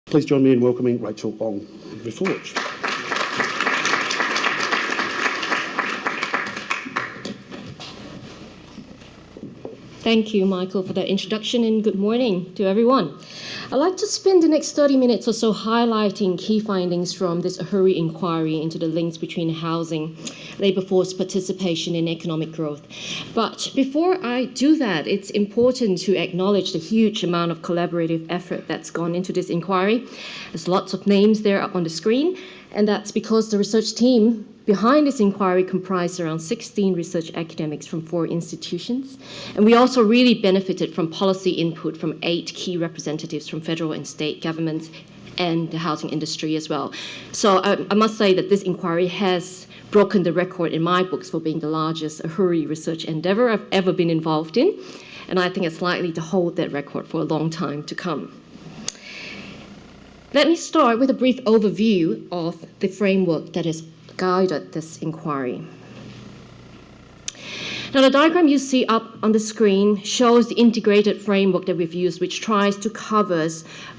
Please join me in welcoming Rachel Ong ViforJ. Thank you, Michael, for that introduction, and good morning to everyone. I'd like to spend the next 30 minutes or so highlighting key findings from this Ahuri inquiry into the links between housing, labour force participation and economic growth. But before I do that, it's important to acknowledge the huge amount of collaborative effort that's gone into this inquiry. There's lots of names there up on the screen, and that's because the research team behind this inquiry comprised around 16 research academics from 4 institutions. And we also really benefited from policy input from 8 key representatives from federal and state governments and the housing industry as well. So I must say that this inquiry has broken the record in my books for being the largest Ahuri research endeavor I've ever been involved in. And I think it's likely to hold that record for a long time to come. Let me start with a brief overview of the framework that has guided this inquiry. Now, the diagram you see up on the screen shows the integrated framework that we've used, which tries to cover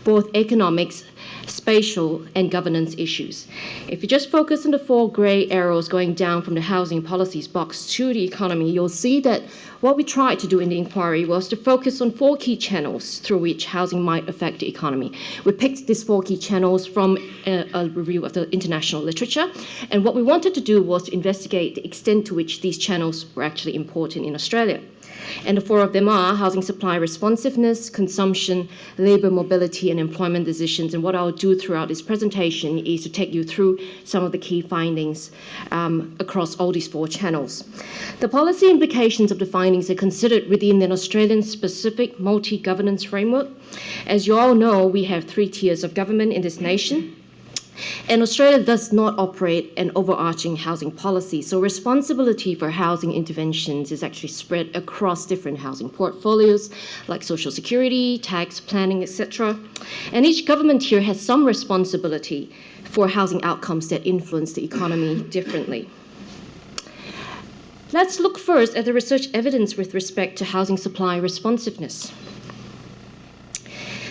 both economics, spatial, and governance issues. If you just focus on the 4 grey arrows going down from the housing policies box to the economy, you'll see that what we tried to do in the inquiry was to focus on 4 key channels through which housing might affect the economy. We picked these 4 key channels from a review of the international literature, and what we wanted to do was to investigate the extent to which these channels were actually important in Australia. And the 4 of them are housing supply responsiveness, consumption, labour mobility, and employment decisions. And what I'll do throughout this presentation is to take you through some of the key findings across all these 4 channels. The policy implications of the findings are considered within an Australian-specific multi-governance framework. As you all know, we have 3 tiers of government in this nation. And Australia does not operate an overarching housing policy, so responsibility for housing interventions is actually spread across different housing portfolios, like social security, tax, planning, etc. And each government tier has some responsibility for housing outcomes that influence the economy differently. Let's look first at the research evidence with respect to housing supply responsiveness.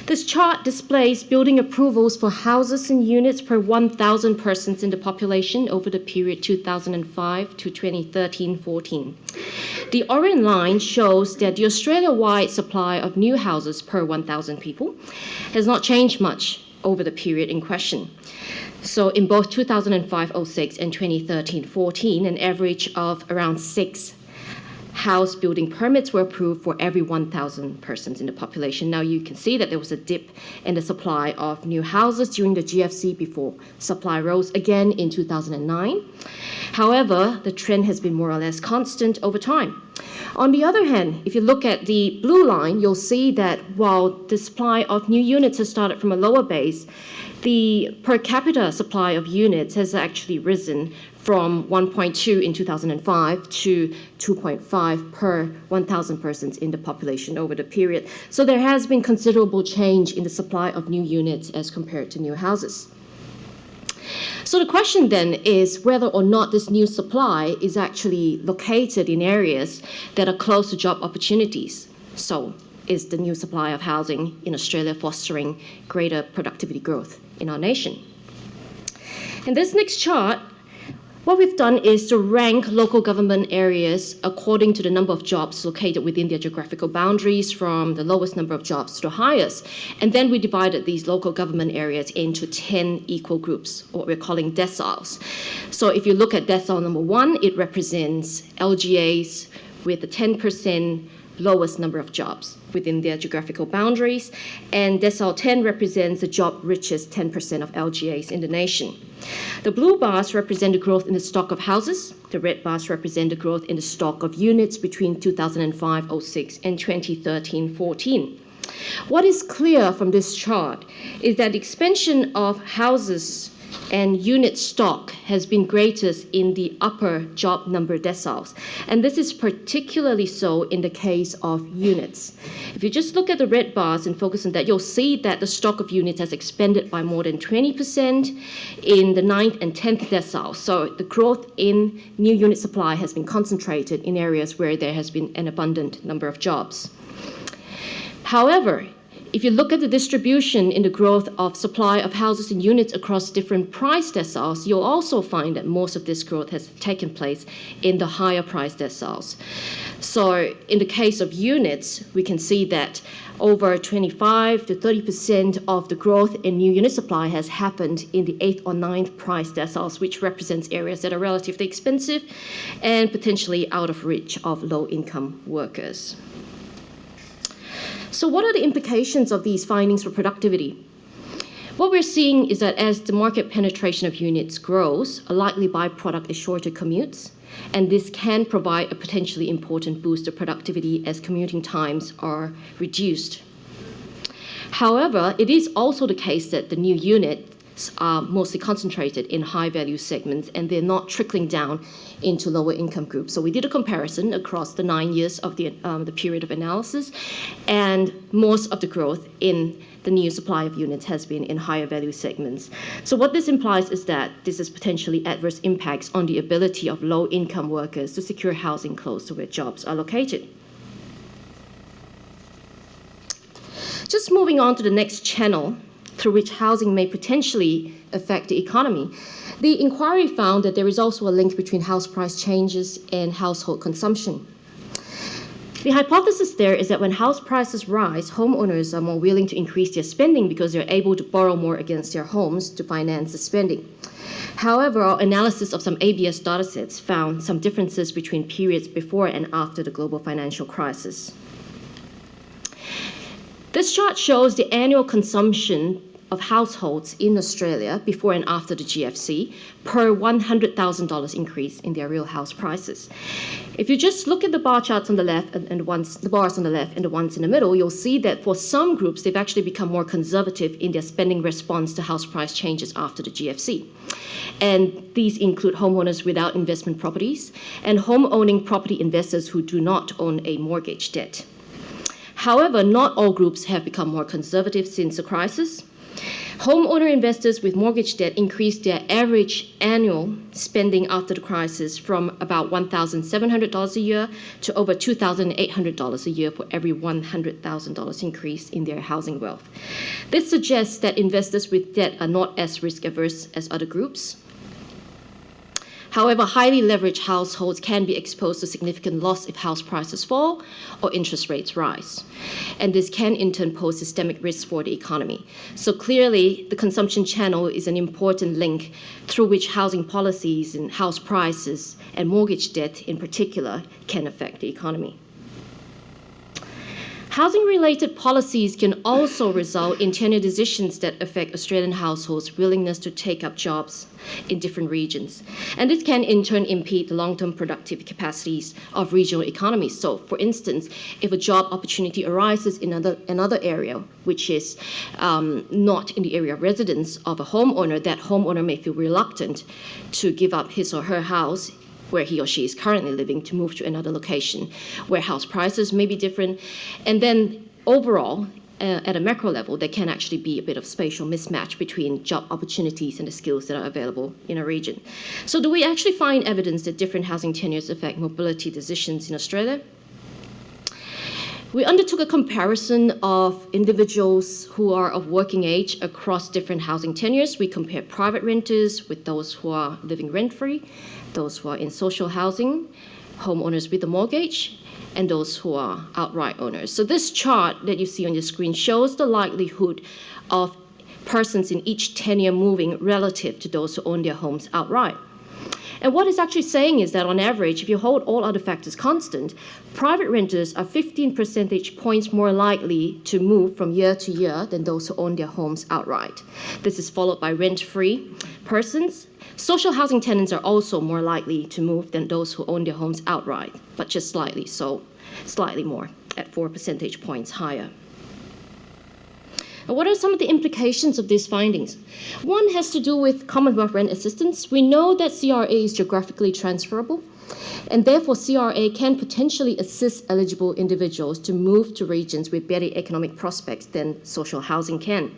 This chart displays building approvals for houses and units per 1,000 persons in the population over the period 2005 to 2013-14. The orange line shows that the Australia-wide supply of new houses per 1,000 people has not changed much over the period in question. So in both 2005-06 and 2013-14, an average of around 6 house building permits were approved for every 1,000 persons in the population. Now you can see that there was a dip in the supply of new houses during the GFC before supply rose again in 2009. However, the trend has been more or less constant over time. On the other hand, if you look at the blue line, you'll see that while the supply of new units has started from a lower base, the per capita supply of units has actually risen from 1.2 in 2005 to 2.5 per 1,000 persons in the population over the period. So there has been considerable change in the supply of new units as compared to new houses. So the question then is whether or not this new supply is actually located in areas that are close to job opportunities. So is the new supply of housing in Australia fostering greater productivity growth in our nation? In this next chart, what we've done is to rank local government areas according to the number of jobs located within their geographical boundaries, from the lowest number of jobs to the highest. And then we divided these local government areas into 10 equal groups, what we're calling deciles. So if you look at decile number 1, it represents LGAs with the 10% lowest number of jobs within their geographical boundaries, and decile 10 represents the job richest 10% of LGAs in the nation. The blue bars represent the growth in the stock of houses. The red bars represent the growth in the stock of units between 2005-06 and 2013-14. What is clear from this chart is that the expansion of houses and unit stock has been greatest in the upper job number deciles. And this is particularly so in the case of units. If you just look at the red bars and focus on that, you'll see that the stock of units has expanded by more than 20% in the 9th and 10th deciles. So the growth in new unit supply has been concentrated in areas where there has been an abundant number of jobs. However, if you look at the distribution in the growth of supply of houses and units across different price deciles, you'll also find that most of this growth has taken place in the higher price deciles. So in the case of units, we can see that over 25 to 30% of the growth in new unit supply has happened in the 8th or 9th price deciles, which represents areas that are relatively expensive and potentially out of reach of low-income workers. So what are the implications of these findings for productivity? What we're seeing is that as the market penetration of units grows, a likely byproduct is shorter commutes, and this can provide a potentially important boost to productivity as commuting times are reduced. However, it is also the case that the new units are mostly concentrated in high-value segments, and they're not trickling down into lower income groups. So we did a comparison across the 9 years of the period of analysis, and most of the growth in the new supply of units has been in higher value segments. So what this implies is that this is potentially adverse impacts on the ability of low-income workers to secure housing close to where jobs are located. Just moving on to the next channel through which housing may potentially affect the economy. The inquiry found that there is also a link between house price changes and household consumption. The hypothesis there is that when house prices rise, homeowners are more willing to increase their spending because they're able to borrow more against their homes to finance the spending. However, our analysis of some ABS datasets found some differences between periods before and after the global financial crisis. This chart shows the annual consumption of households in Australia before and after the GFC per $100,000 increase in their real house prices. If you just look at the bar charts on the left and the bars on the left and the ones in the middle, you'll see that for some groups, they've actually become more conservative in their spending response to house price changes after the GFC. And these include homeowners without investment properties and home-owning property investors who do not own a mortgage debt. However, not all groups have become more conservative since the crisis. Homeowner investors with mortgage debt increased their average annual spending after the crisis from about $1,700 a year to over $2,800 a year for every $100,000 increase in their housing wealth. This suggests that investors with debt are not as risk averse as other groups. However, highly leveraged households can be exposed to significant loss if house prices fall or interest rates rise. And this can in turn pose systemic risks for the economy. So clearly, the consumption channel is an important link through which housing policies and house prices and mortgage debt in particular can affect the economy. Housing-related policies can also result in tenure decisions that affect Australian households' willingness to take up jobs in different regions. And this can in turn impede the long-term productive capacities of regional economies. So, for instance, if a job opportunity arises in another area, which is not in the area of residence of a homeowner, that homeowner may feel reluctant to give up his or her house where he or she is currently living to move to another location where house prices may be different. And then overall, at a macro level, there can actually be a bit of spatial mismatch between job opportunities and the skills that are available in a region. So do we actually find evidence that different housing tenures affect mobility decisions in Australia? We undertook a comparison of individuals who are of working age across different housing tenures. We compared private renters with those who are living rent-free, those who are in social housing, homeowners with a mortgage, and those who are outright owners. So this chart that you see on your screen shows the likelihood of persons in each tenure moving relative to those who own their homes outright. And what it's actually saying is that on average, if you hold all other factors constant, private renters are 15 percentage points more likely to move from year to year than those who own their homes outright. This is followed by rent-free persons. Social housing tenants are also more likely to move than those who own their homes outright, but just slightly, so slightly more, at 4 percentage points higher. What are some of the implications of these findings? One has to do with Commonwealth rent assistance. We know that CRA is geographically transferable, and therefore CRA can potentially assist eligible individuals to move to regions with better economic prospects than social housing can.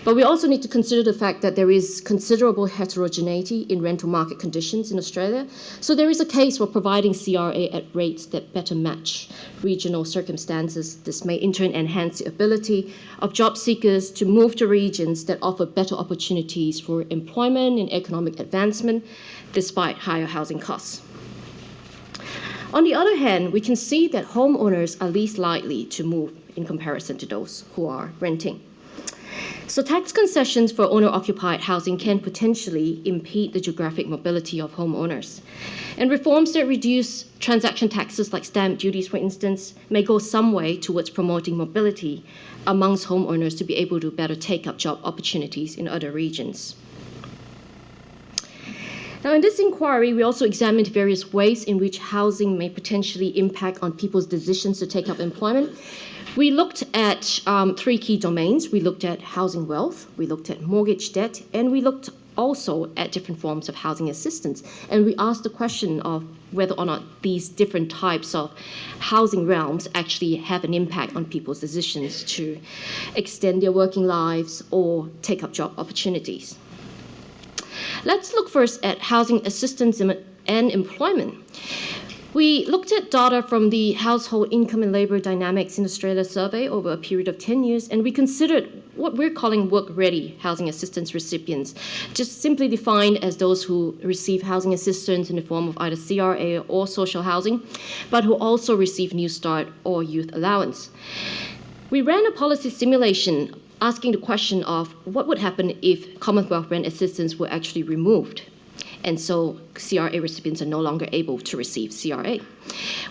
But we also need to consider the fact that there is considerable heterogeneity in rental market conditions in Australia. So there is a case for providing CRA at rates that better match regional circumstances. This may in turn enhance the ability of job seekers to move to regions that offer better opportunities for employment and economic advancement despite higher housing costs. On the other hand, we can see that homeowners are least likely to move in comparison to those who are renting. So tax concessions for owner-occupied housing can potentially impede the geographic mobility of homeowners. And reforms that reduce transaction taxes like stamp duties, for instance, may go some way towards promoting mobility amongst homeowners to be able to better take up job opportunities in other regions. Now, in this inquiry, we also examined various ways in which housing may potentially impact on people's decisions to take up employment. We looked at 3 key domains. We looked at housing wealth, we looked at mortgage debt, and we looked also at different forms of housing assistance. And we asked the question of whether or not these different types of housing realms actually have an impact on people's decisions to extend their working lives or take up job opportunities. Let's look first at housing assistance and employment. We looked at data from the Household Income and Labour Dynamics in Australia survey over a period of 10 years, and we considered what we're calling work-ready housing assistance recipients, just simply defined as those who receive housing assistance in the form of either CRA or social housing, but who also receive New Start or youth allowance. We ran a policy simulation asking the question of what would happen if Commonwealth rent assistance were actually removed, and so CRA recipients are no longer able to receive CRA.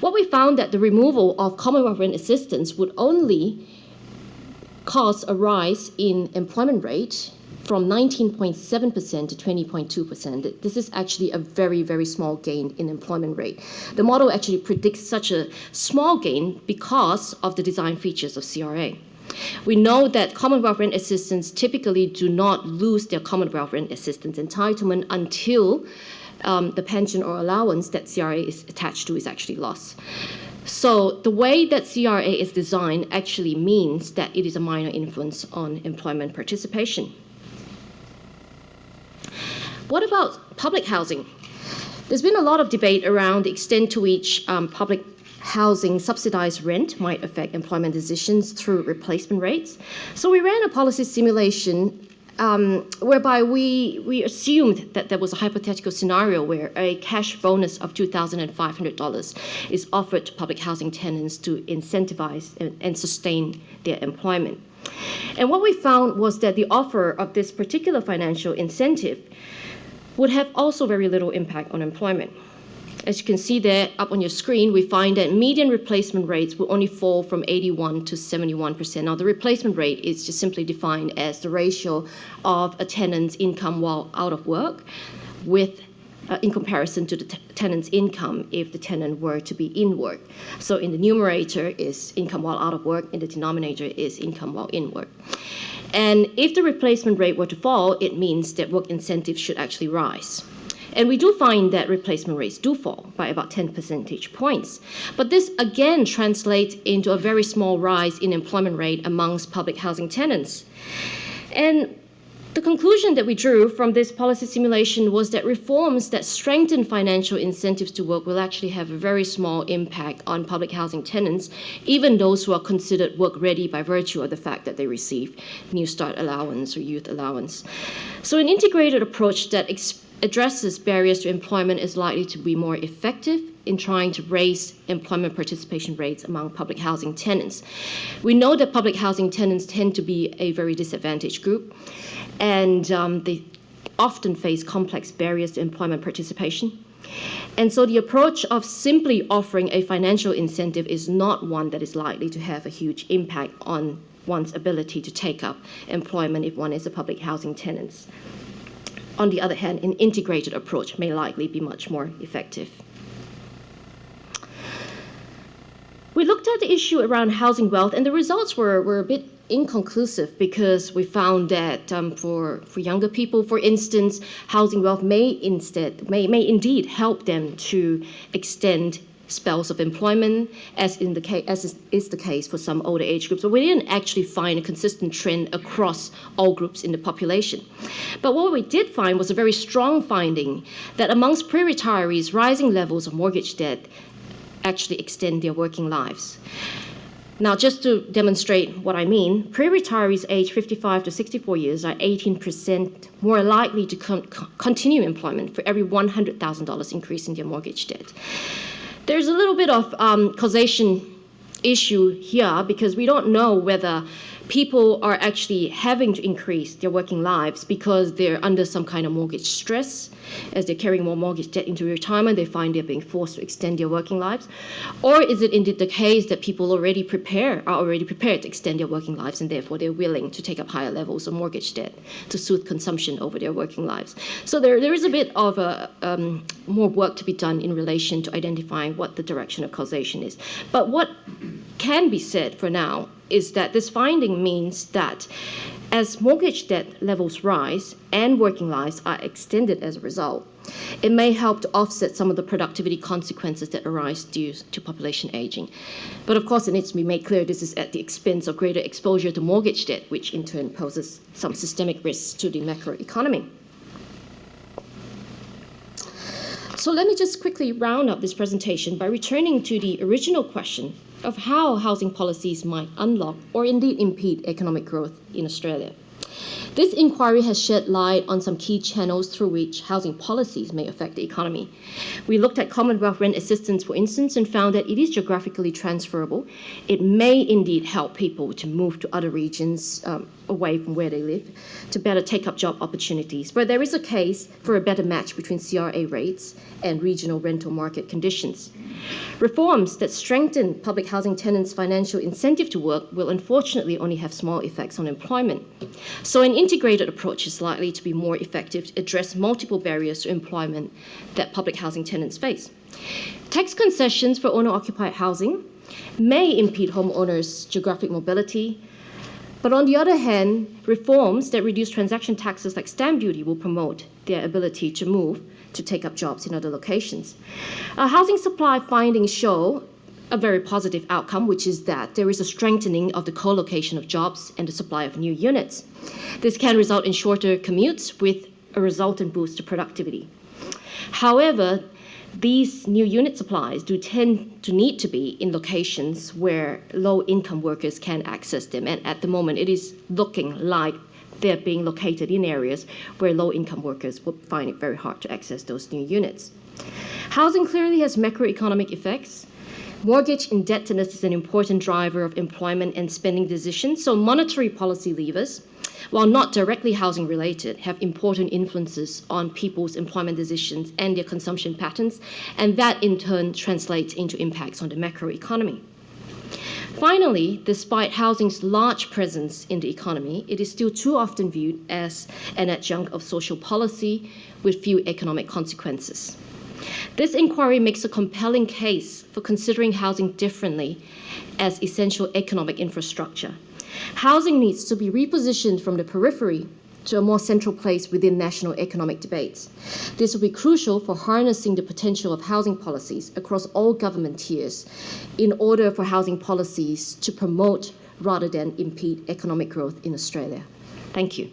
What we found that the removal of Commonwealth rent assistance would only cause a rise in employment rate from 19.7% to 20.2%. This is actually a very, very small gain in employment rate. The model actually predicts such a small gain because of the design features of CRA. We know that Commonwealth rent assistants typically do not lose their Commonwealth rent assistance entitlement until the pension or allowance that CRA is attached to is actually lost. So the way that CRA is designed actually means that it is a minor influence on employment participation. What about public housing? There's been a lot of debate around the extent to which public housing subsidized rent might affect employment decisions through replacement rates. So we ran a policy simulation whereby we assumed that there was a hypothetical scenario where a cash bonus of $2,500 is offered to public housing tenants to incentivize and sustain their employment. And what we found was that the offer of this particular financial incentive would have also very little impact on employment. As you can see there up on your screen, we find that median replacement rates will only fall from 81 to 71%. Now, the replacement rate is just simply defined as the ratio of a tenant's income while out of work in comparison to the tenant's income if the tenant were to be in work. So in the numerator is income while out of work, in the denominator is income while in work. And if the replacement rate were to fall, it means that work incentives should actually rise. And we do find that replacement rates do fall by about 10 percentage points. But this again translates into a very small rise in employment rate amongst public housing tenants. And the conclusion that we drew from this policy simulation was that reforms that strengthen financial incentives to work will actually have a very small impact on public housing tenants, even those who are considered work-ready by virtue of the fact that they receive New Start allowance or youth allowance. So an integrated approach that addresses barriers to employment is likely to be more effective in trying to raise employment participation rates among public housing tenants. We know that public housing tenants tend to be a very disadvantaged group, and they often face complex barriers to employment participation. And so the approach of simply offering a financial incentive is not one that is likely to have a huge impact on one's ability to take up employment if one is a public housing tenant. On the other hand, an integrated approach may likely be much more effective. We looked at the issue around housing wealth, and the results were a bit inconclusive because we found that for younger people, for instance, housing wealth may indeed help them to extend spells of employment, as is the case for some older age groups. But we didn't actually find a consistent trend across all groups in the population. But what we did find was a very strong finding that amongst pre-retirees, rising levels of mortgage debt actually extend their working lives. Now, just to demonstrate what I mean, pre-retirees aged 55 to 64 years are 18% more likely to continue employment for every $100,000 increase in their mortgage debt. There's a little bit of causation issue here because we don't know whether people are actually having to increase their working lives because they're under some kind of mortgage stress. As they're carrying more mortgage debt into retirement, they find they're being forced to extend their working lives. Or is it indeed the case that people are already prepared to extend their working lives, and therefore they're willing to take up higher levels of mortgage debt to soothe consumption over their working lives? So there is a bit of more work to be done in relation to identifying what the direction of causation is. But what can be said for now is that this finding means that as mortgage debt levels rise and working lives are extended as a result, it may help to offset some of the productivity consequences that arise due to population aging. But of course, it needs to be made clear this is at the expense of greater exposure to mortgage debt, which in turn poses some systemic risks to the macroeconomy. So let me just quickly round up this presentation by returning to the original question of how housing policies might unlock or indeed impede economic growth in Australia. This inquiry has shed light on some key channels through which housing policies may affect the economy. We looked at Commonwealth rent assistance, for instance, and found that it is geographically transferable. It may indeed help people to move to other regions away from where they live to better take up job opportunities. But there is a case for a better match between CRA rates and regional rental market conditions. Reforms that strengthen public housing tenants' financial incentive to work will unfortunately only have small effects on employment. So an integrated approach is likely to be more effective to address multiple barriers to employment that public housing tenants face. Tax concessions for owner-occupied housing may impede homeowners' geographic mobility, but on the other hand, reforms that reduce transaction taxes like stamp duty will promote their ability to move to take up jobs in other locations. Housing supply findings show a very positive outcome, which is that there is a strengthening of the co-location of jobs and the supply of new units. This can result in shorter commutes with a resultant boost to productivity. However, these new unit supplies do tend to need to be in locations where low-income workers can access them, and at the moment it is looking like they're being located in areas where low-income workers would find it very hard to access those new units. Housing clearly has macroeconomic effects. Mortgage indebtedness is an important driver of employment and spending decisions, so monetary policy levers, while not directly housing related, have important influences on people's employment decisions and their consumption patterns, and that in turn translates into impacts on the macroeconomy. Finally, despite housing's large presence in the economy, it is still too often viewed as an adjunct of social policy with few economic consequences. This inquiry makes a compelling case for considering housing differently as essential economic infrastructure. Housing needs to be repositioned from the periphery to a more central place within national economic debates. This will be crucial for harnessing the potential of housing policies across all government tiers in order for housing policies to promote rather than impede economic growth in Australia. Thank you.